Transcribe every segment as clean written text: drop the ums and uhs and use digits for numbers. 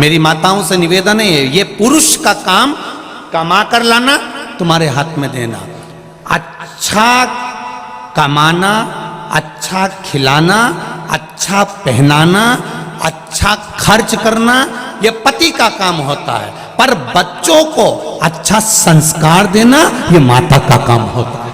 मेरी माताओं से निवेदन है, ये पुरुष का काम कमा कर लाना, तुम्हारे हाथ में देना, अच्छा कमाना, अच्छा खिलाना, अच्छा पहनाना, अच्छा खर्च करना, ये पति का काम होता है। पर बच्चों को अच्छा संस्कार देना ये माता का काम होता है।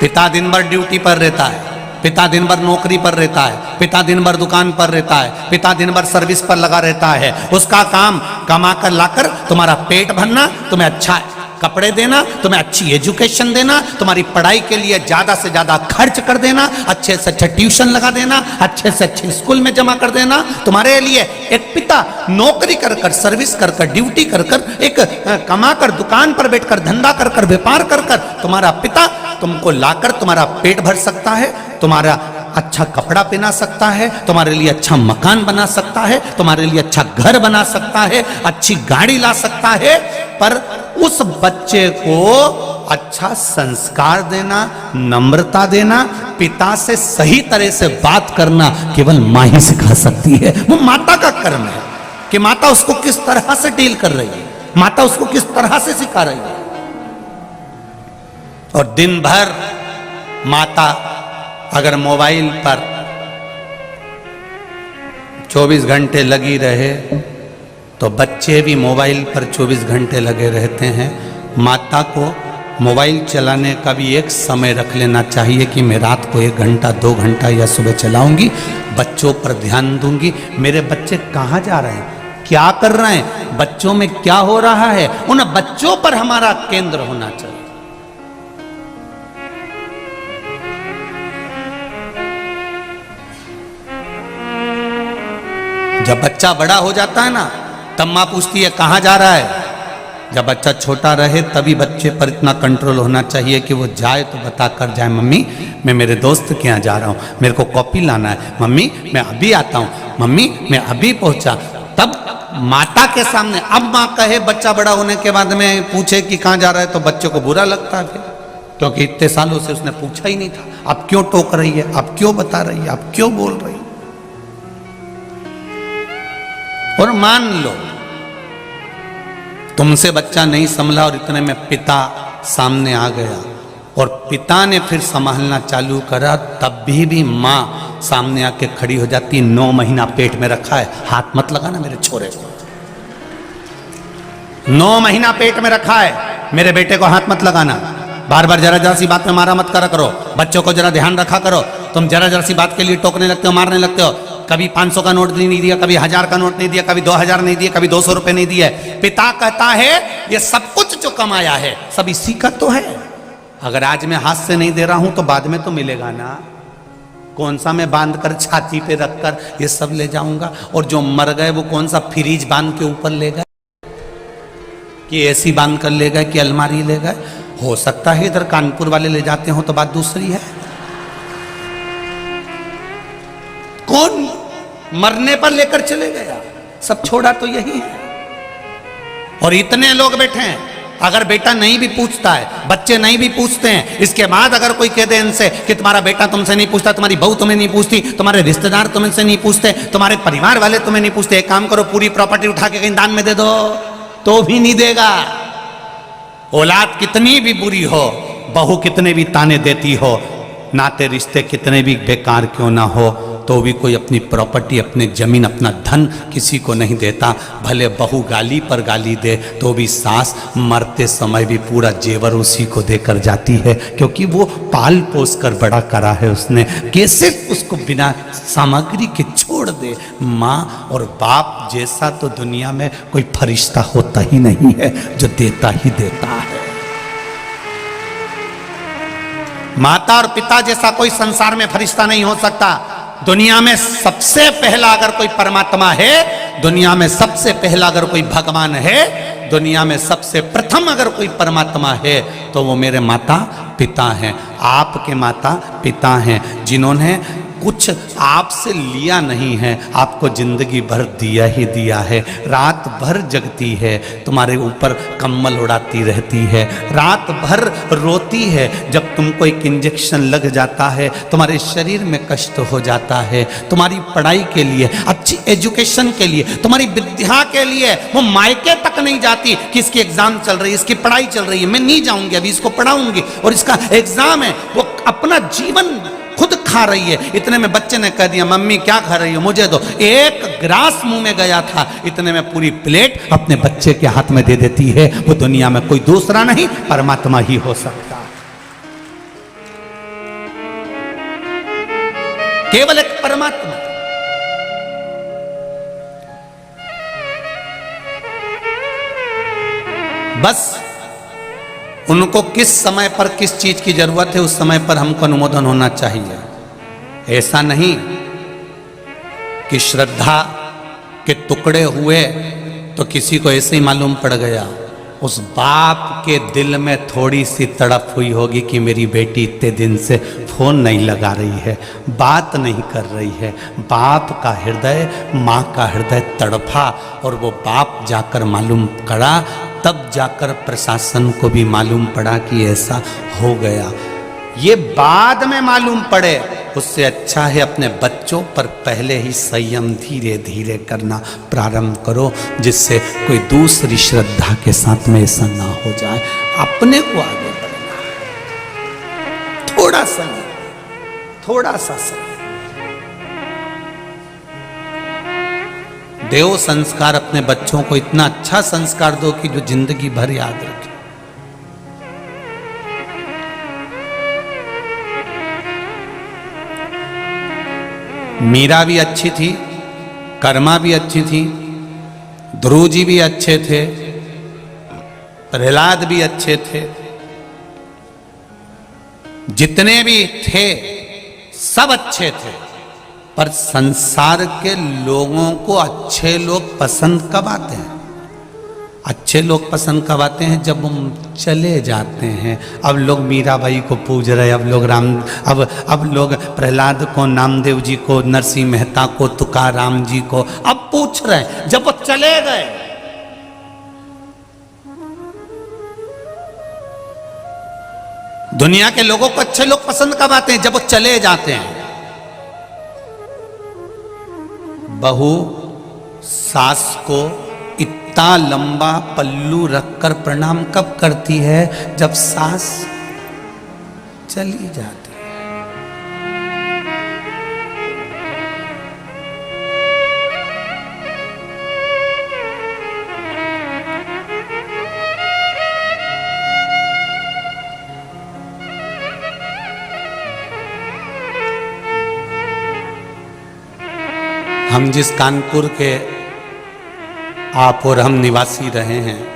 पिता दिन भर ड्यूटी पर रहता है, पिता दिन भर नौकरी पर रहता है, पिता दिन भर दुकान पर रहता है, पिता दिन भर सर्विस पर लगा रहता है। उसका काम कमा कर लाकर तुम्हारा पेट भरना, तुम्हें अच्छा कपड़े देना, तुम्हें अच्छी एजुकेशन देना, तुम्हारी पढ़ाई के लिए ज्यादा से ज्यादा खर्च कर देना, अच्छे से अच्छा ट्यूशन लगा देना, अच्छे से अच्छे स्कूल में जमा कर देना। तुम्हारे लिए एक पिता नौकरी कर कर, सर्विस कर कर, ड्यूटी कर कर, एक कमा कर, दुकान पर बैठकर, धंधा कर कर, व्यापार कर कर, तुम्हारा पिता तुमको लाकर तुम्हारा पेट भर सकता है, तुम्हारा अच्छा कपड़ा पहना सकता है, तुम्हारे लिए अच्छा मकान बना सकता है, तुम्हारे लिए अच्छा घर बना सकता है, अच्छी गाड़ी ला सकता है। पर उस बच्चे को अच्छा संस्कार देना, नम्रता देना, पिता से सही तरह से बात करना केवल मां ही सिखा सकती है। वो माता का कर्म है कि माता उसको किस तरह से डील कर रही है, माता उसको किस तरह से सिखा रही है। और दिन भर माता अगर मोबाइल पर 24 घंटे लगी रहे तो बच्चे भी मोबाइल पर 24 घंटे लगे रहते हैं। माता को मोबाइल चलाने का भी एक समय रख लेना चाहिए कि मैं रात को 1 घंटा 2 घंटा या सुबह चलाऊंगी, बच्चों पर ध्यान दूंगी। मेरे बच्चे कहाँ जा रहे हैं, क्या कर रहे हैं, बच्चों में क्या हो रहा है, उन बच्चों पर हमारा केंद्र होना चाहिए। जब बच्चा बड़ा हो जाता है ना, तब माँ पूछती है कहाँ जा रहा है। जब बच्चा छोटा रहे तभी बच्चे पर इतना कंट्रोल होना चाहिए कि वो जाए तो बता कर जाए, मम्मी मैं मेरे दोस्त के यहाँ जा रहा हूँ, मेरे को कॉपी लाना है, मम्मी मैं अभी आता हूँ, मम्मी मैं अभी पहुँचा। तब माता के सामने, अब माँ कहे बच्चा बड़ा होने के बाद में पूछे कि कहाँ जा रहा है तो बच्चे को बुरा लगता है फिर, क्योंकि इतने सालों से उसने पूछा ही नहीं था। अब क्यों टोक रही है, अब क्यों बता रही है, अब क्यों बोल रही है। और मान लो तुमसे बच्चा नहीं संभला और इतने में पिता सामने आ गया और पिता ने फिर संभालना चालू करा, तब भी माँ सामने आके खड़ी हो जाती। 9 महीना पेट में रखा है, हाथ मत लगाना मेरे छोरे को। 9 महीना पेट में रखा है, मेरे बेटे को हाथ मत लगाना। बार बार जरा जरा सी बात में मारा मत करा करो, बच्चों को जरा ध्यान रखा करो। तुम जरा जरा सी बात के लिए टोकने लगते हो, मारने लगते हो। कभी 500 का नोट नहीं दिया, कभी 1000 का नोट नहीं दिया, कभी 2000 नहीं दिया, कभी 200 रुपए नहीं दिया। पिता कहता है ये सब कुछ जो कमाया है सब इसी का तो है। अगर आज मैं हाथ से नहीं दे रहा हूं तो बाद में तो मिलेगा ना। कौन सा मैं बांध कर छाती पे रखकर ये सब ले जाऊंगा, और जो मर गए वो कौन सा फ्रिज बांध के ऊपर ले गए, कि एसी बांध कर ले गए, कि अलमारी ले गए। हो सकता है इधर कानपुर वाले ले जाते हो तो बात दूसरी है। कौन मरने पर लेकर चले गया, सब छोड़ा तो यही है। और इतने लोग बैठे हैं, अगर बेटा नहीं भी पूछता है, बच्चे नहीं भी पूछते हैं, इसके बाद अगर कोई कह दे इनसे कि तुम्हारा बेटा तुमसे नहीं पूछता, तुम्हारी बहू तुम्हें नहीं पूछती, तुम्हारे रिश्तेदार तुमसे नहीं पूछते, तुम्हारे परिवार वाले तुम्हें नहीं पूछते, एक काम करो पूरी प्रॉपर्टी उठा के कहीं दान में दे दो, तो भी नहीं देगा। औलाद कितनी भी बुरी हो, बहू कितने भी ताने देती हो, नाते रिश्ते कितने भी बेकार क्यों ना हो, तो भी कोई अपनी प्रॉपर्टी, अपनी जमीन, अपना धन किसी को नहीं देता। भले बहू गाली पर गाली दे तो भी सास मरते समय भी पूरा जेवर उसी को देकर जाती है, क्योंकि वो पाल पोस कर बड़ा करा है उसने। कैसे उसको बिना सामग्री के छोड़ दे। माँ और बाप जैसा तो दुनिया में कोई फरिश्ता होता ही नहीं है, जो देता ही देता है। माता और पिता जैसा कोई संसार में फरिश्ता नहीं हो सकता। दुनिया में सबसे पहला अगर कोई परमात्मा है, दुनिया में सबसे पहला अगर कोई भगवान है, दुनिया में सबसे प्रथम अगर कोई परमात्मा है तो वो मेरे माता पिता हैं। आपके माता पिता हैं जिन्होंने कुछ आपसे लिया नहीं है, आपको जिंदगी भर दिया ही दिया है। रात भर जगती है, तुम्हारे ऊपर कम्बल उड़ाती रहती है, रात भर रोती है। जब तुमको एक इंजेक्शन लग जाता है, तुम्हारे शरीर में कष्ट हो जाता है। तुम्हारी पढ़ाई के लिए अच्छे अच्छी एजुकेशन के लिए, तुम्हारी विद्या के लिए। वो मायके तक नहीं जाती कि इसकी एग्जाम चल रही है, इसकी पढ़ाई चल रही है, मैं नहीं जाऊंगी, अभी इसको पढ़ाऊंगी और इसका एग्जाम है। वो अपना जीवन खुद खा रही है। इतने में बच्चे ने कह दिया, मम्मी क्या खा रही हो, मुझे दो। एक ग्रास मुंह में गया था, इतने में पूरी प्लेट अपने बच्चे के हाथ में दे देती है। वो दुनिया में कोई दूसरा नहीं, परमात्मा ही हो सकता, केवल एक परमात्मा। बस उनको किस समय पर किस चीज की जरूरत है, उस समय पर हमको अनुमोदन होना चाहिए। ऐसा नहीं कि श्रद्धा के टुकड़े हुए तो किसी को ऐसे ही मालूम पड़ गया। उस बाप के दिल में थोड़ी सी तड़प हुई होगी कि मेरी बेटी इतने दिन से फोन नहीं लगा रही है, बात नहीं कर रही है। बाप का हृदय, माँ का हृदय तड़पा और वो बाप जाकर मालूम करा, तब जाकर प्रशासन को भी मालूम पड़ा कि ऐसा हो गया। ये बाद में मालूम पड़े, उससे अच्छा है अपने बच्चों पर पहले ही संयम धीरे धीरे करना प्रारंभ करो, जिससे कोई दूसरी श्रद्धा के साथ में ऐसा ना हो जाए। अपने को आगे बढ़ना है, थोड़ा सा समय। देव संस्कार अपने बच्चों को इतना अच्छा संस्कार दो कि जो जिंदगी भर याद रखे। मीरा भी अच्छी थी, कर्मा भी अच्छी थी, ध्रुव जी भी अच्छे थे, प्रहलाद भी अच्छे थे, जितने भी थे सब अच्छे थे। पर संसार के लोगों को अच्छे लोग पसंद कब आते हैं? अच्छे लोग पसंद कब आते हैं? जब हम चले जाते हैं। अब लोग मीराबाई को पूज रहे, अब लोग प्रहलाद को, नामदेव जी को, नरसिंह मेहता को, तुकाराम जी को अब पूछ रहे हैं। जब वो चले गए, दुनिया के लोगों को अच्छे लोग पसंद कब आते हैं? जब वो चले जाते हैं। बहू सास को इतना लंबा पल्लू रखकर प्रणाम कब करती है? जब सास चली जाती है। हम जिस कानपुर के आप और हम निवासी रहे हैं,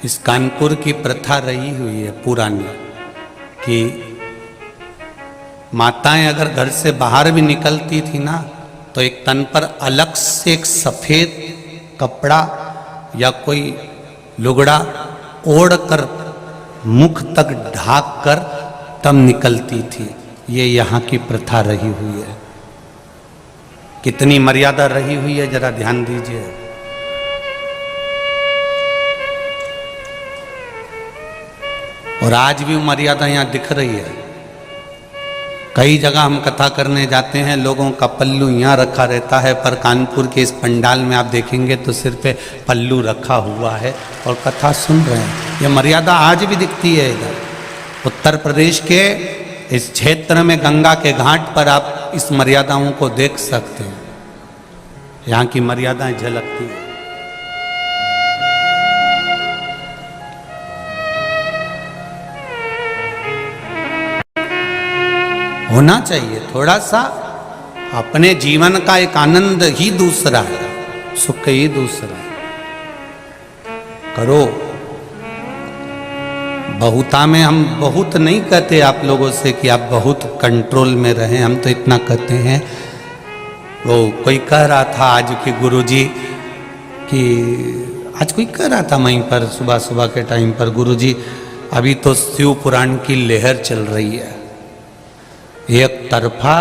इस कानपुर की प्रथा रही हुई है पुरानी कि माताएं अगर घर से बाहर भी निकलती थी ना, तो एक तन पर अलग से एक सफेद कपड़ा या कोई लुगड़ा ओढ़ कर मुख तक ढाक कर तब निकलती थी। ये यहाँ की प्रथा रही हुई है। कितनी मर्यादा रही हुई है, जरा ध्यान दीजिए। और आज भी वो मर्यादा यहाँ दिख रही है। कई जगह हम कथा करने जाते हैं, लोगों का पल्लू यहाँ रखा रहता है, पर कानपुर के इस पंडाल में आप देखेंगे तो सिर पे पल्लू रखा हुआ है और कथा सुन रहे हैं। ये मर्यादा आज भी दिखती है। इधर उत्तर प्रदेश के इस क्षेत्र में गंगा के घाट पर आप इस मर्यादाओं को देख सकते हैं। यहाँ की मर्यादाएं झलकती हैं। होना चाहिए थोड़ा सा। अपने जीवन का एक आनंद ही दूसरा है, सुख ही दूसरा है। करो। बहुता में हम बहुत नहीं कहते आप लोगों से कि आप बहुत कंट्रोल में रहें, हम तो इतना कहते हैं। वो कोई कह रहा था आज के गुरुजी कि आज कोई कह रहा था वहीं पर सुबह सुबह के टाइम पर, गुरुजी अभी तो शिव पुराण की लहर चल रही है, एक तरफा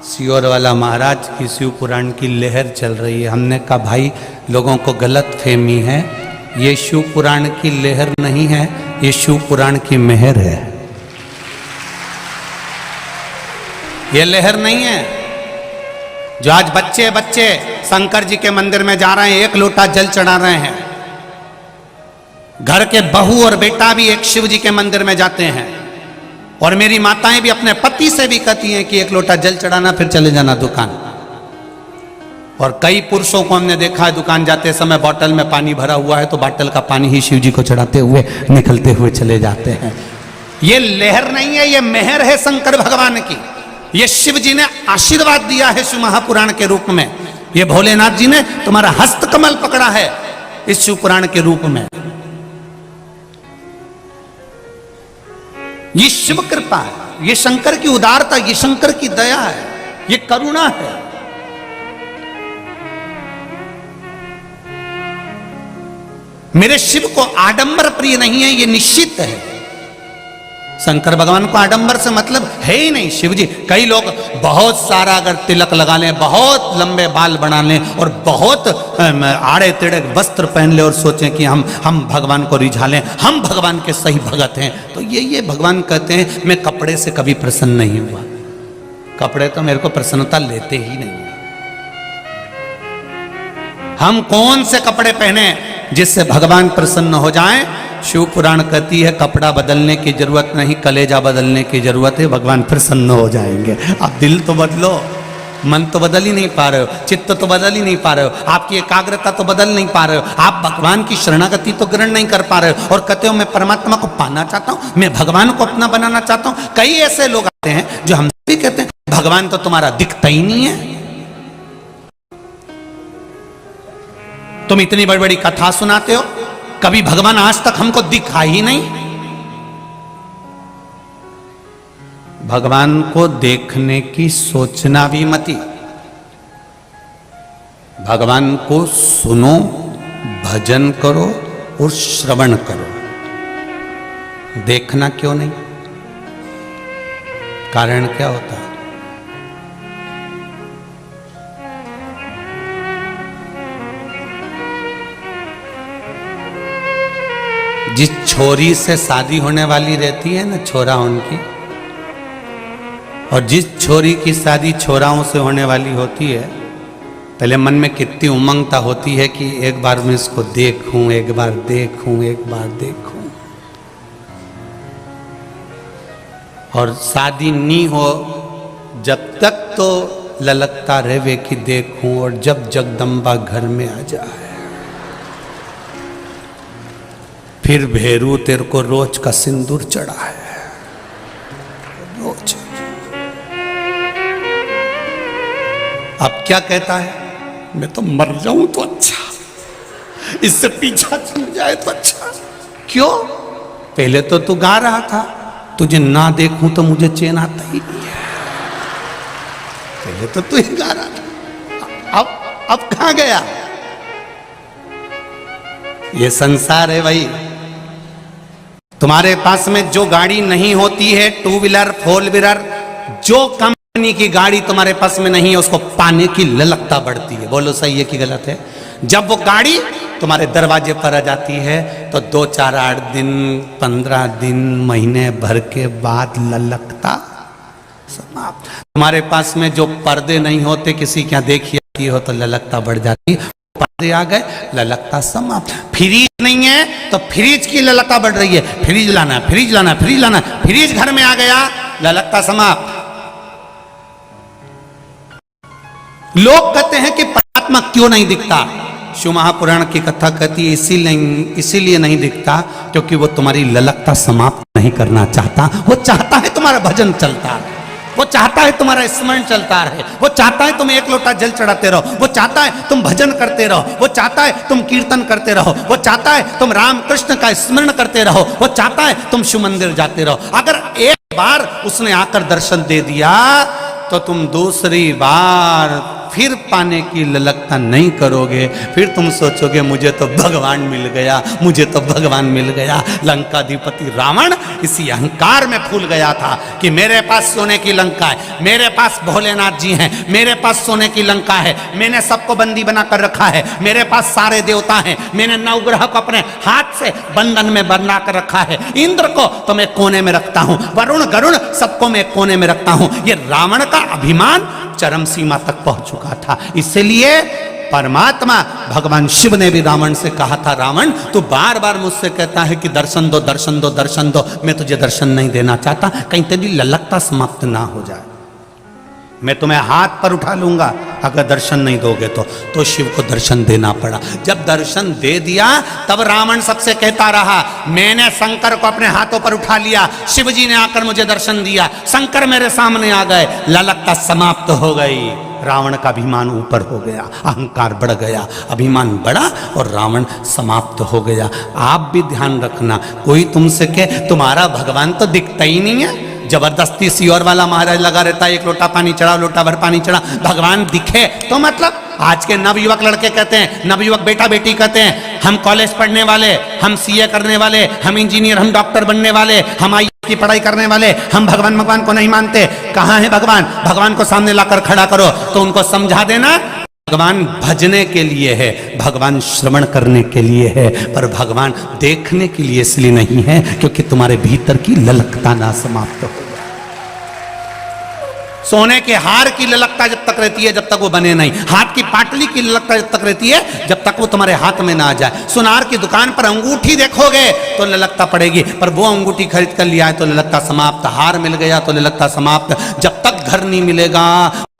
सियोर वाला महाराज की शिव पुराण की लहर चल रही है। हमने कहा भाई लोगों को गलत फहमी है, ये शिव पुराण की लहर नहीं है, ये शिव पुराण की मेहर है। ये लहर नहीं है जो आज बच्चे बच्चे शंकर जी के मंदिर में जा रहे हैं, एक लोटा जल चढ़ा रहे हैं। घर के बहू और बेटा भी एक शिव जी के मंदिर में जाते हैं, और मेरी माताएं भी अपने पति से भी कहती हैं कि एक लोटा जल चढ़ाना फिर चले जाना दुकान। और कई पुरुषों को हमने देखा है दुकान जाते समय बोतल में पानी भरा हुआ है तो बोतल का पानी ही शिव जी को चढ़ाते हुए निकलते हुए चले जाते हैं। ये लहर नहीं है, ये मेहर है शंकर भगवान की। ये शिव जी ने आशीर्वाद दिया है शिव महापुराण के रूप में। ये भोलेनाथ जी ने तुम्हारा हस्त कमल पकड़ा है इस शिव पुराण के रूप में। ये शिव कृपा है, ये शंकर की उदारता, ये शंकर की दया है, ये करुणा है। मेरे शिव को आडंबर प्रिय नहीं है, ये निश्चित है। शंकर भगवान को आडंबर से मतलब है ही नहीं। शिव जी, कई लोग बहुत सारा अगर तिलक लगा लें, बहुत लंबे बाल बना लें और बहुत आड़े टेढ़े वस्त्र पहन ले और सोचें कि हम भगवान को रिझा लें, हम भगवान के सही भगत हैं, तो ये भगवान कहते हैं मैं कपड़े से कभी प्रसन्न नहीं हुआ। कपड़े तो मेरे को प्रसन्नता लेते ही नहीं। हम कौन से कपड़े पहने जिससे भगवान प्रसन्न हो जाएं? शिव पुराण कहती है कपड़ा बदलने की जरूरत नहीं, कलेजा बदलने की जरूरत है, भगवान प्रसन्न हो जाएंगे। आप दिल तो बदलो, मन तो बदल ही नहीं पा रहे हो, चित्त तो बदल ही नहीं पा रहे हो, आपकी एकाग्रता तो बदल नहीं पा रहे हो, आप भगवान की शरणागति तो ग्रहण नहीं कर पा रहे हो, और कहते हो मैं परमात्मा को पाना चाहता हूं, मैं भगवान को अपना बनाना चाहता हूं। कई ऐसे लोग आते हैं जो हमसे भी कहते हैं भगवान तो तुम्हारा दिखता ही नहीं है। तुम इतनी बड़ी बड़ी कथा सुनाते हो, कभी भगवान आज तक हमको दिखा ही नहीं। भगवान को देखने की सोचना भी मती। भगवान को सुनो, भजन करो और श्रवण करो। देखना क्यों नहीं? कारण क्या होता है? जिस छोरी से शादी होने वाली रहती है ना, छोरा उनकी, और जिस छोरी की शादी छोराओं से होने वाली होती है, पहले मन में कितनी उमंगता होती है कि एक बार मैं इसको देखूं, एक बार देखूं, एक बार देखूं। और शादी नहीं हो जब तक तो ललकता रहे कि देखूं, और जब जगदम्बा घर में आ जाए फिर भेरू तेरे को रोज का सिंदूर चढ़ा है, रोज। अब क्या कहता है? मैं तो मर जाऊं तो अच्छा, इससे पीछा छूट जाए तो अच्छा। क्यों? पहले तो तू गा रहा था तुझे ना देखूं तो मुझे चैन आता ही नहीं है। पहले तो तू ही गा रहा था, अब कहां गया? ये संसार है भाई। तुम्हारे पास में जो गाड़ी नहीं होती है, टू व्हीलर, फोर व्हीलर, जो कंपनी की गाड़ी तुम्हारे पास में नहीं है, उसको पाने की ललकता बढ़ती है। बोलो सही है कि गलत है? जब वो गाड़ी तुम्हारे दरवाजे पर आ जाती है तो 2, 4, 8 दिन, 15 दिन, महीने भर के बाद ललकता समाप्त। तुम्हारे पास में जो पर्दे नहीं होते, किसी क्या देखी हो तो ललकता बढ़ जाती, पर्दे आ गए, ललकता समाप्त। फ्रिज नहीं है तो फ्रिज की ललकता बढ़ रही है, फ्रिज लाना, फ्रिज लाना, फ्रिज लाना, फ्रिज घर में आ गया, ललकता समाप्त। लोग कहते हैं कि परमात्मा क्यों नहीं दिखता? शिव महापुराण की कथा कहती है इसीलिए नहीं दिखता क्योंकि वो तुम्हारी ललकता समाप्त नहीं करना चाहता। वो चाहता है तुम्हारा भजन चलता रहे, वो चाहता है तुम्हारा स्मरण चलता रहे, वो चाहता है तुम एक लोटा जल चढ़ाते रहो, वो चाहता है तुम भजन करते रहो, वो चाहता है तुम कीर्तन करते रहो, वो चाहता है तुम राम कृष्ण का स्मरण करते रहो, वो चाहता है तुम शिव मंदिर जाते रहो। अगर एक बार उसने आकर दर्शन दे दिया तो तुम दूसरी बार फिर पाने की ललकता नहीं करोगे। फिर तुम सोचोगे मुझे तो भगवान मिल गया, मुझे तो भगवान मिल गया। लंकाधिपति रावण इसी अहंकार में फूल गया था कि मेरे पास सोने की लंका है, मेरे पास भोलेनाथ जी हैं, मेरे पास सोने की लंका है, मैंने सबको बंदी बना कर रखा है, मेरे पास सारे देवता हैं, मैंने नवग्रह को अपने हाथ से बंधन में बना कर रखा है, इंद्र को तो मैं कोने में रखता हूं, वरुण गरुण सबको मैं कोने में रखता हूं। ये रावण का अभिमान चरम सीमा तक पहुंच चुका था। इसलिए परमात्मा भगवान शिव ने भी रावण से कहा था, रावण तू बार बार मुझसे कहता है कि दर्शन दो दर्शन दो दर्शन दो, मैं तुझे दर्शन नहीं देना चाहता, कहीं तेरी ललकता समाप्त ना हो जाए, मैं तुम्हें हाथ पर उठा लूंगा अगर दर्शन नहीं दोगे तो शिव को दर्शन देना पड़ा। जब दर्शन दे दिया तब रावण सबसे कहता रहा, मैंने शंकर को अपने हाथों पर उठा लिया, शिव जी ने आकर मुझे दर्शन दिया, शंकर मेरे सामने आ गए, ललकता समाप्त हो गई। रावण का अभिमान ऊपर हो गया, अहंकार बढ़ गया, अभिमान बढ़ा और रावण समाप्त हो गया। आप भी ध्यान रखना, कोई तुमसे कहे तुम्हारा भगवान तो दिखता ही नहीं है, जबरदस्ती सियोर वाला महाराज लगा रहता है, एक लोटा पानी चढ़ा, लोटा भर पानी चढ़ा, भगवान दिखे तो मतलब। आज के नवयुवक लड़के कहते हैं, नवयुवक बेटा बेटी कहते हैं, हम कॉलेज पढ़ने वाले, हम सीए करने वाले, हम इंजीनियर, हम डॉक्टर बनने वाले, हम आईएएस की पढ़ाई करने वाले, हम भगवान को नहीं मानते। कहाँ है भगवान? भगवान को सामने लाकर खड़ा करो तो उनको समझा देना, भगवान भजने के लिए है, भगवान श्रवण करने के लिए है, पर भगवान देखने के लिए इसलिए नहीं है क्योंकि तुम्हारे भीतर की ललकता ना समाप्त हो। सोने के हार की ललकता जब तक रहती है जब तक वो बने नहीं, हाथ की पाटली की ललकता जब तक रहती है जब तक वो तुम्हारे हाथ में ना आ जाए। सुनार की दुकान पर अंगूठी देखोगे तो ललकता पड़ेगी, पर वो अंगूठी खरीद कर लिया है तो ललकता समाप्त, हार मिल गया तो ललकता समाप्त। जब तक घर नहीं मिलेगा,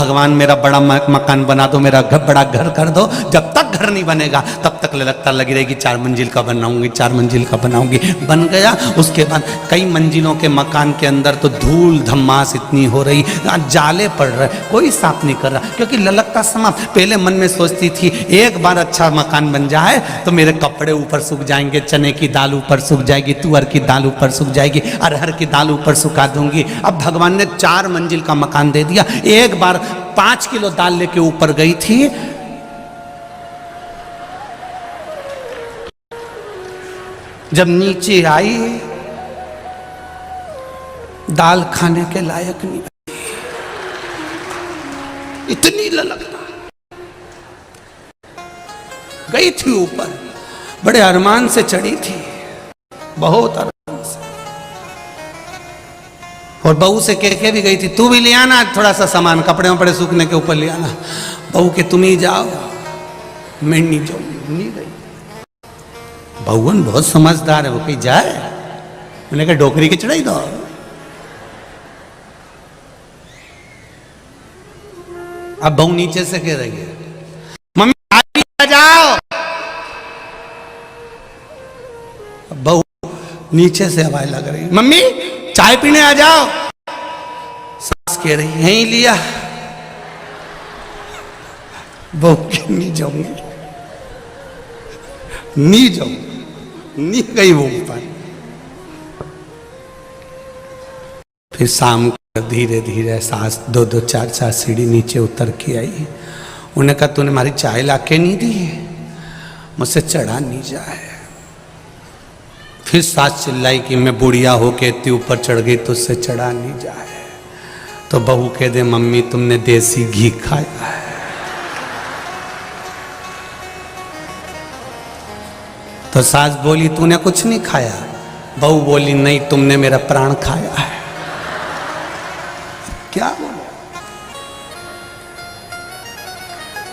भगवान मेरा बड़ा मकान बना दो, मेरा बड़ा घर कर दो, जब तक घर नहीं बनेगा तब तक ललकता लगी रहेगी, 4 मंजिल का बनाऊंगी, 4 मंजिल का बनाऊंगी। बन गया, उसके बाद कई मंजिलों के मकान के अंदर तो धूल धम्मास इतनी हो रही, जाले पड़ रहे, कोई साफ नहीं कर रहा क्योंकि ललकता समाप्त। पहले मन में सोचती थी एक बार अच्छा मकान बन जाए तो मेरे कपड़े ऊपर सूख जाएंगे, चने की दाल ऊपर सूख जाएगी, तुअर की दाल ऊपर सूख जाएगी, अरहर की दाल ऊपर सुखा दूंगी। अब भगवान ने 4 मंजिल का मकान दे दिया। एक बार 5 किलो दाल लेके ऊपर गई थी, जब नीचे आई दाल खाने के लायक नहीं, इतनी ललकता। गई थी ऊपर, बड़े अरमान से चढ़ी थी, बहुत अरमान से, और बहू से कह के भी गई थी तू भी ले आना थोड़ा सा सामान, कपड़े वपड़े सूखने के ऊपर ले आना। बहू के तुम ही जाओ, मैं नहीं जाऊंगी, नहीं गई। बहुवन बहुत समझदार है, वो कहीं जाए, मैंने कहा डोकरी के चढ़ाई दो। अब बहू नीचे से कह रही है मम्मी आ जाओ, बहू नीचे से आवाज लग रही है मम्मी चाय पीने आ जाओ। सास कह रही यहीं लिया, बहू के नहीं जाऊंगी, नहीं जाऊंगी, नहीं गई वो ऊपर। फिर शाम को धीरे धीरे सास 2-2 4-4 सीढ़ी नीचे उतर के आई। उन्हें कहा तूने हमारी चाय लाके नहीं दी, मुझसे चढ़ा नहीं जाए। फिर सास चिल्लाई कि मैं बुढ़िया होके इतनी ऊपर चढ़ गई तो उससे चढ़ा नहीं जाए। तो बहू कह दे मम्मी तुमने देसी घी खाया है। तो सास बोली तूने कुछ नहीं खाया। बहू बोली नहीं तुमने मेरा प्राण खाया है। क्या बोले?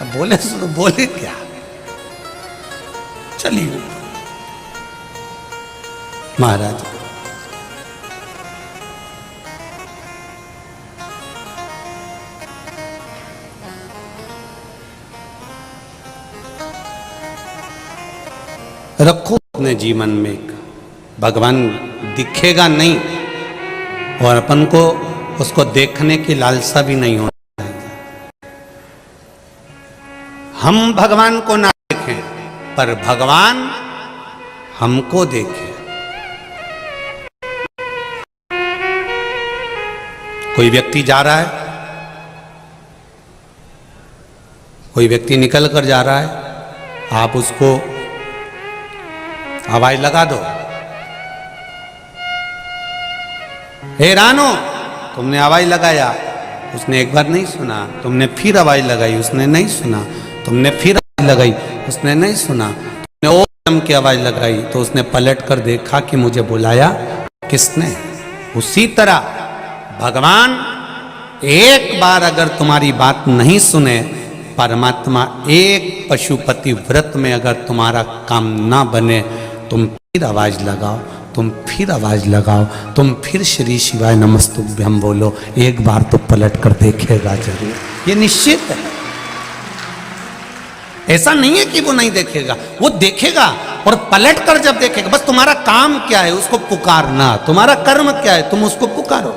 अब बोले सुनो, बोले क्या? चलिए महाराज रखो अपने जीवन में एक भगवान दिखेगा नहीं और अपन को उसको देखने की लालसा भी नहीं होनी चाहिए। हम भगवान को ना देखें पर भगवान हमको देखे। कोई व्यक्ति जा रहा है, कोई व्यक्ति निकल कर जा रहा है, आप उसको आवाज लगा दो, हे रानो, तुमने आवाज लगाया, उसने एक बार नहीं सुना, तुमने फिर आवाज लगाई, उसने नहीं सुना, तुमने फिर आवाज लगाई, उसने नहीं सुना, तुमने ओम की आवाज लगाई तो उसने पलट कर देखा कि मुझे बुलाया किसने। उसी तरह भगवान एक बार अगर तुम्हारी बात नहीं सुने, परमात्मा एक पशुपति व्रत में अगर तुम्हारा काम ना बने, तुम फिर आवाज लगाओ, तुम फिर आवाज लगाओ, तुम फिर श्री शिवाय नमस्तुभ्यम बोलो, एक बार तो पलट कर देखेगा जरूर, ये निश्चित है। ऐसा नहीं है कि वो नहीं देखेगा, वो देखेगा और पलट कर जब देखेगा। बस तुम्हारा काम क्या है, उसको पुकारना। तुम्हारा कर्म क्या है, तुम उसको पुकारो।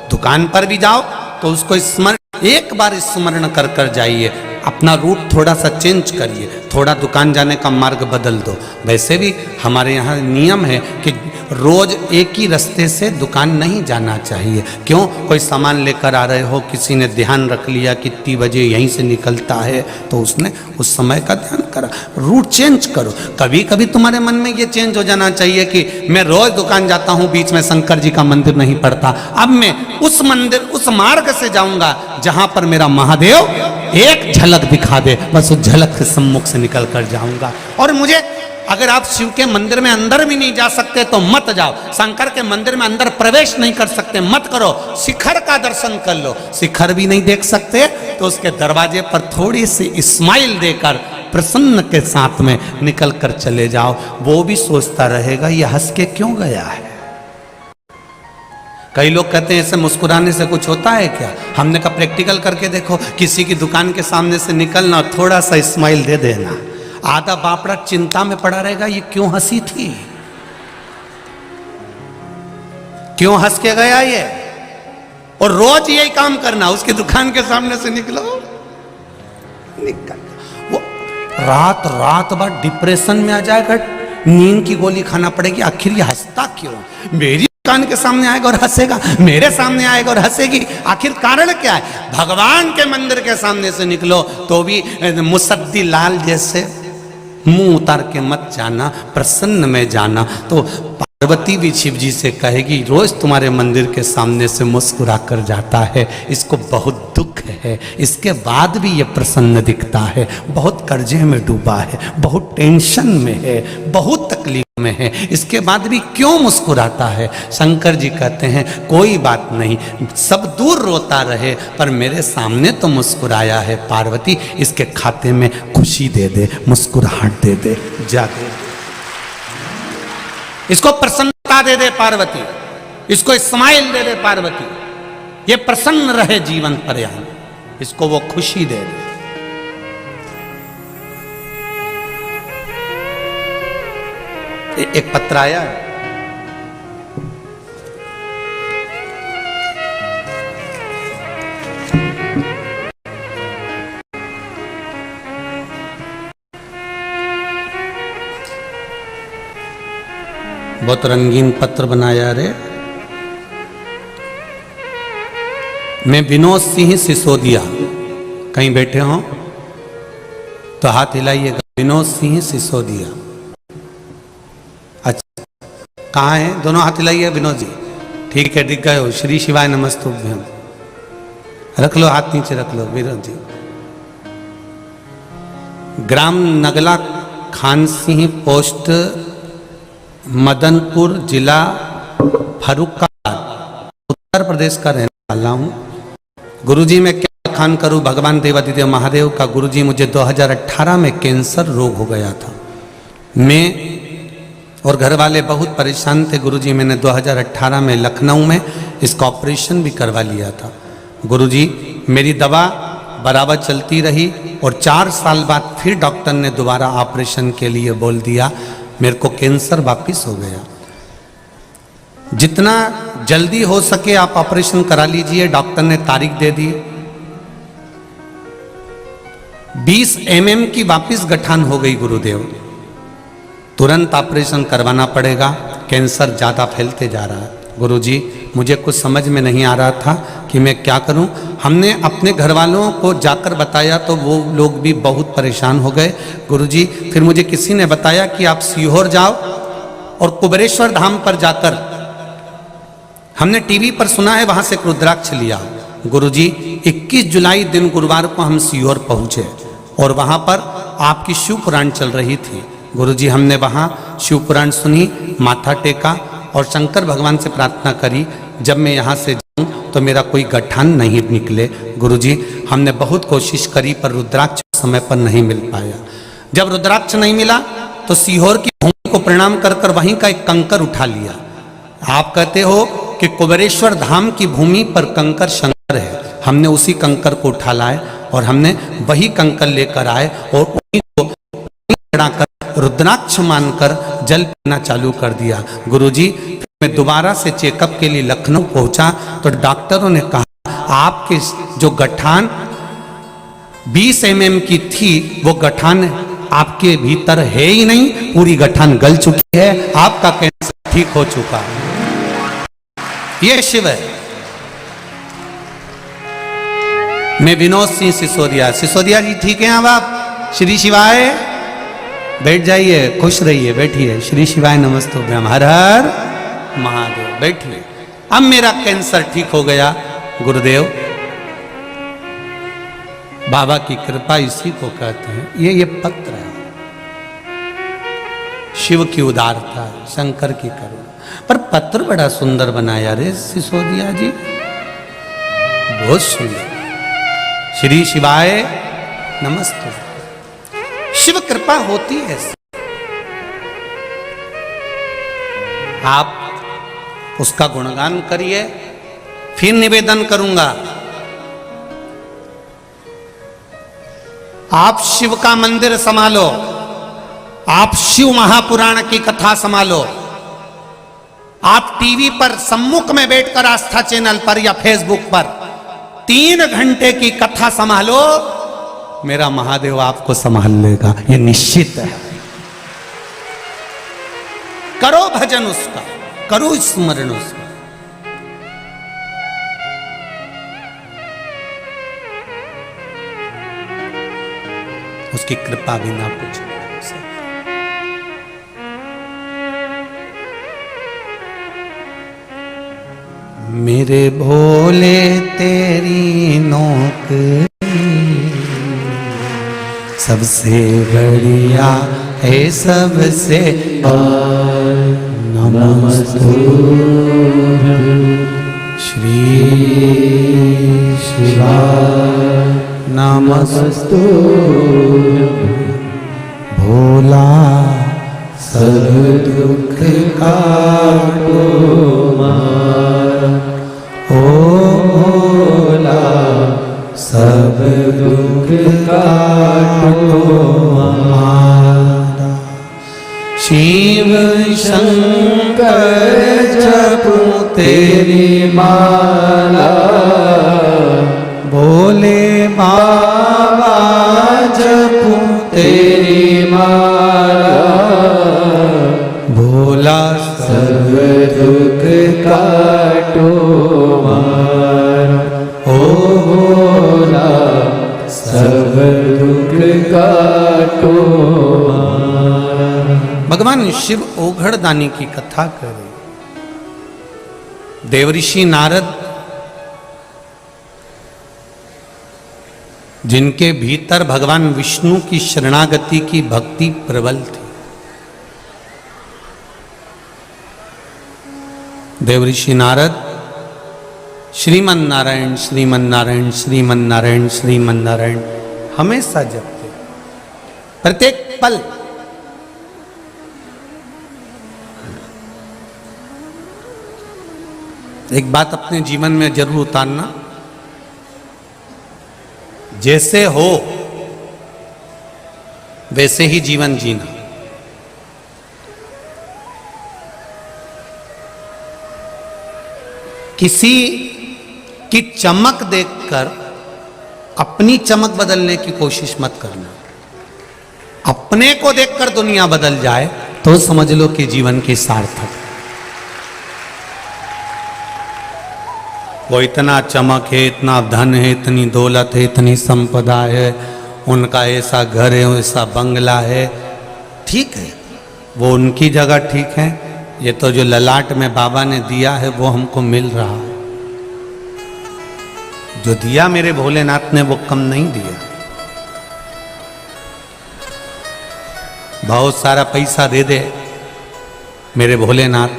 दुकान पर भी जाओ तो उसको स्मरण, एक बार स्मरण कर कर जाइए। अपना रूट थोड़ा सा चेंज करिए, थोड़ा दुकान जाने का मार्ग बदल दो। वैसे भी हमारे यहाँ नियम है कि रोज एक ही रास्ते से दुकान नहीं जाना चाहिए। क्यों? कोई सामान लेकर आ रहे हो, किसी ने ध्यान रख लिया कितनी बजे यहीं से निकलता है, तो उसने उस समय का ध्यान करा। रूट चेंज करो। कभी कभी तुम्हारे मन में ये चेंज हो जाना चाहिए कि मैं रोज दुकान जाता हूँ, बीच में शंकर जी का मंदिर नहीं पड़ता, अब मैं उस मंदिर, उस मार्ग से जाऊंगा जहां पर मेरा महादेव एक झलक दिखा दे, बस उस झलक के सम्मुख से निकल कर जाऊंगा। और मुझे, अगर आप शिव के मंदिर में अंदर भी नहीं जा सकते तो मत जाओ। शंकर के मंदिर में अंदर प्रवेश नहीं कर सकते, मत करो। शिखर का दर्शन कर लो। शिखर भी नहीं देख सकते तो उसके दरवाजे पर थोड़ी सी स्माइल देकर प्रसन्न के साथ में निकल कर चले जाओ। वो भी सोचता रहेगा ये हंस के क्यों गया है। कई लोग कहते हैं ऐसे मुस्कुराने से कुछ होता है क्या? हमने कहा प्रैक्टिकल करके देखो। किसी की दुकान के सामने से निकलना, थोड़ा सा स्माइल दे देना, आधा बापड़ा चिंता में पड़ा रहेगा ये क्यों हंसी थी, क्यों हंस के गया ये। और रोज यही काम करना, उसकी दुकान के सामने से निकलो, निकल वो रात रात भर डिप्रेशन में आ जाएगा, नींद की गोली खाना पड़ेगी। आखिर ये हंसता क्यों? मेरी दुकान के सामने आएगा और हंसेगा, मेरे सामने आएगा और हंसेगी, आखिर कारण क्या है? भगवान के मंदिर के सामने से निकलो तो भी मुसद्दी लाल जैसे मुंह उतार के मत जाना, प्रसन्न में जाना। तो पार्वती भी शिव जी से कहेगी रोज तुम्हारे मंदिर के सामने से मुस्कुरा कर जाता है, इसको बहुत दुख है, इसके बाद भी ये प्रसन्न दिखता है, बहुत कर्जे में डूबा है, बहुत टेंशन में है, बहुत तकलीफ में है, इसके बाद भी क्यों मुस्कुराता है? शंकर जी कहते हैं कोई बात नहीं, सब दूर रोता रहे पर मेरे सामने तो मुस्कुराया है। पार्वती इसके खाते में खुशी दे दे, मुस्कुराहट दे दे, जा दे, इसको प्रसन्नता दे दे पार्वती, इसको स्माइल दे दे पार्वती, ये प्रसन्न रहे जीवन पर्यंत, इसको वो खुशी दे दे। एक पत्र आया है, बहुत रंगीन पत्र बनाया रे। मैं विनोद सिंह सिसोदिया, कहीं बैठे हो तो हाथ हिलाइएगा। विनोद सिंह सिसोदिया, अच्छा कहाँ है? दोनों हाथ हिलाइए विनोद जी। ठीक है, दिख गए हो। श्री शिवाय नमस्तुभ्यम, रख लो हाथ नीचे रख लो विनोद जी। ग्राम नगला खान सिंह, पोस्ट मदनपुर, जिला फर्रुखाबाद, उत्तर प्रदेश का रहने वाला हूँ। गुरुजी मैं क्या खान करूँ भगवान देवादिदेव महादेव का। गुरुजी मुझे 2018 में कैंसर रोग हो गया था। मैं और घर वाले बहुत परेशान थे। गुरुजी मैंने 2018 में लखनऊ में इसका ऑपरेशन भी करवा लिया था। गुरुजी मेरी दवा बराबर चलती रही और 4 साल बाद फिर डॉक्टर ने दोबारा ऑपरेशन के लिए बोल दिया। मेरे को कैंसर वापिस हो गया। जितना जल्दी हो सके आप ऑपरेशन करा लीजिए, डॉक्टर ने तारीख दे दी। 20 mm की वापिस गठान हो गई गुरुदेव, तुरंत ऑपरेशन करवाना पड़ेगा, कैंसर ज़्यादा फैलते जा रहा है। गुरुजी मुझे कुछ समझ में नहीं आ रहा था कि मैं क्या करूं। हमने अपने घर वालों को जाकर बताया तो वो लोग भी बहुत परेशान हो गए। गुरुजी फिर मुझे किसी ने बताया कि आप सीहोर जाओ और कुबेरेश्वर धाम पर जाकर, हमने टीवी पर सुना है वहां से रुद्राक्ष लिया। गुरुजी 21 जुलाई दिन गुरुवार को हम सीहोर पहुंचे और वहां पर आपकी शिव पुराण चल रही थी। गुरुजी हमने वहां शिव पुराण सुनी, माथा टेका और शंकर भगवान से प्रार्थना करी जब मैं यहाँ से जाऊँ तो मेरा कोई गठान नहीं निकले। गुरुजी हमने बहुत कोशिश करी पर रुद्राक्ष समय पर नहीं मिल पाया। जब रुद्राक्ष नहीं मिला तो सीहोर की भूमि को प्रणाम कर कर वहीं का एक कंकर उठा लिया। आप कहते हो कि कुबेरेश्वर धाम की भूमि पर कंकर शंकर है, हमने उसी कंकर को उठा लाए और हमने वही कंकर लेकर आए और उन्हीं को चढ़ाकर रुद्राक्ष मानकर जल पीना चालू कर दिया। गुरुजी मैं दोबारा से चेकअप के लिए लखनऊ पहुंचा तो डॉक्टरों ने कहा आपके जो गठान 20 mm की थी वो गठान आपके भीतर है ही नहीं, पूरी गठान गल चुकी है, आपका कैंसर ठीक हो चुका है। ये शिव है। मैं विनोद सिंह सिसोदिया। सिसोदिया जी ठीक है अब आप? श्री शिवाय। बैठ जाइए, खुश रहिए, बैठिए। श्री शिवाय नमस्तुभ्यम, हर हर महादेव। बैठिए। अब मेरा कैंसर ठीक हो गया गुरुदेव। बाबा की कृपा इसी को कहते हैं। ये पत्र है, शिव की उदारता, शंकर की करुणा। पर पत्र बड़ा सुंदर बनाया रे सिसोदिया जी, बहुत सुंदर। श्री शिवाय नमस्ते। शिव कृपा होती है। आप उसका गुणगान करिए। फिर निवेदन करूंगा, आप शिव का मंदिर संभालो, आप शिव महापुराण की कथा संभालो, आप टीवी पर सम्मुख में बैठकर आस्था चैनल पर या फेसबुक पर 3 घंटे की कथा संभालो, मेरा महादेव आपको संभाल लेगा, ये निश्चित है। करो भजन उसका, करो स्मरण उसका। उसकी कृपा बिना कुछ नहीं हो सकता। मेरे भोले तेरी नौकरी सबसे बढ़िया है, सबसे नमस्तु श्री शिवाय नमस्तु भोला सब दुख काटो मारा, ओ भोला सब दुख काटो मारा। शिव शंकर जपू तेरी माला, भोले बाबा जपू तेरी माला, भोला सब दुख काटो मारा, ओ भोला सब दुख काटो मारा। भगवान शिव ओघड़दानी की कथा कर रहे। देवऋषि नारद जिनके भीतर भगवान विष्णु की शरणागति की भक्ति प्रबल थी, देवऋषि नारद श्रीमन नारायण श्रीमन नारायण श्रीमन नारायण श्रीमन नारायण हमेशा जपते, प्रत्येक पल। एक बात अपने जीवन में जरूर उतारना, जैसे हो वैसे ही जीवन जीना। किसी की चमक देखकर अपनी चमक बदलने की कोशिश मत करना। अपने को देखकर दुनिया बदल जाए तो समझ लो कि जीवन की सार्थक। वो इतना चमक है, इतना धन है, इतनी दौलत है, इतनी संपदा है, उनका ऐसा घर है, ऐसा बंगला है, ठीक है, वो उनकी जगह ठीक है। ये तो जो ललाट में बाबा ने दिया है वो हमको मिल रहा है। जो दिया मेरे भोलेनाथ ने वो कम नहीं दिया। बहुत सारा पैसा दे दे मेरे भोलेनाथ,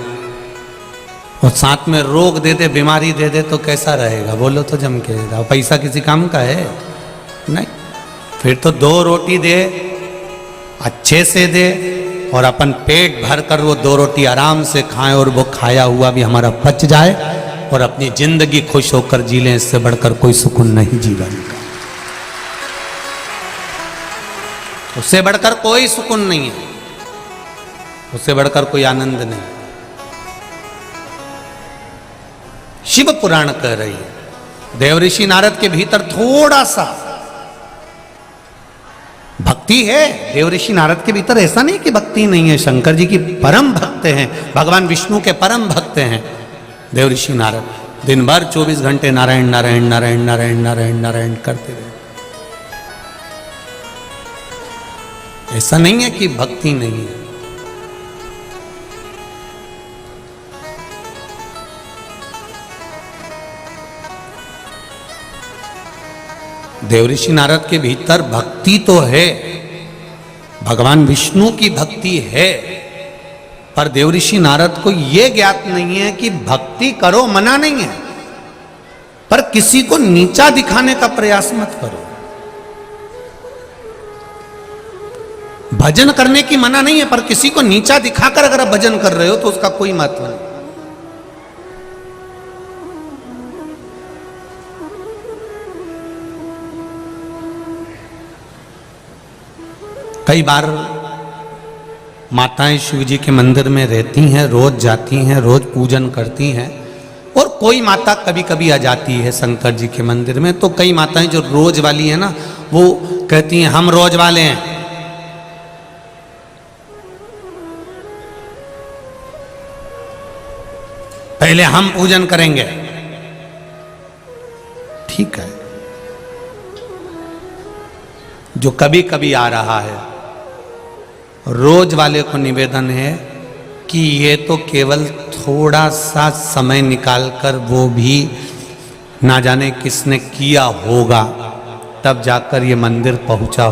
और साथ में रोग दे दे, बीमारी दे दे, तो कैसा रहेगा? बोलो तो जम के। पैसा किसी काम का है? नहीं। फिर तो 2 रोटी दे, अच्छे से दे, और अपन पेट भर कर वो 2 रोटी आराम से खाएं, और वो खाया हुआ भी हमारा पच जाए, और अपनी जिंदगी खुश होकर जी लें। इससे बढ़कर कोई सुकून नहीं जीवन का, उससे बढ़कर कोई सुकून नहीं है, उससे बढ़कर कोई आनंद नहीं। शिव पुराण कह रही है, देवऋषि नारद के भीतर थोड़ा सा भक्ति है। देवऋषि नारद के भीतर ऐसा नहीं कि भक्ति नहीं है, शंकर जी की परम भक्त हैं, भगवान विष्णु के परम भक्त हैं देवऋषि नारद। दिन भर 24 घंटे नारायण नारायण नारायण नारायण नारायण नारायण करते रहे। ऐसा नहीं है कि भक्ति नहीं है। देवऋषि नारद के भीतर भक्ति तो है, भगवान विष्णु की भक्ति है, पर देवऋषि नारद को यह ज्ञात नहीं है कि भक्ति करो, मना नहीं है, पर किसी को नीचा दिखाने का प्रयास मत करो। भजन करने की मना नहीं है, पर किसी को नीचा दिखाकर अगर आप भजन कर रहे हो तो उसका कोई महत्व नहीं। कई बार माताएं शिव जी के मंदिर में रहती हैं, रोज जाती हैं, रोज पूजन करती हैं, और कोई माता कभी कभी आ जाती है शंकर जी के मंदिर में। तो कई माताएं जो रोज वाली हैं ना, वो कहती हैं हम रोज वाले हैं। पहले हम पूजन करेंगे। ठीक है, जो कभी कभी आ रहा है, रोज वाले को निवेदन है कि ये तो केवल थोड़ा सा समय निकालकर, वो भी ना जाने किसने किया होगा, तब जाकर ये मंदिर पहुंचा।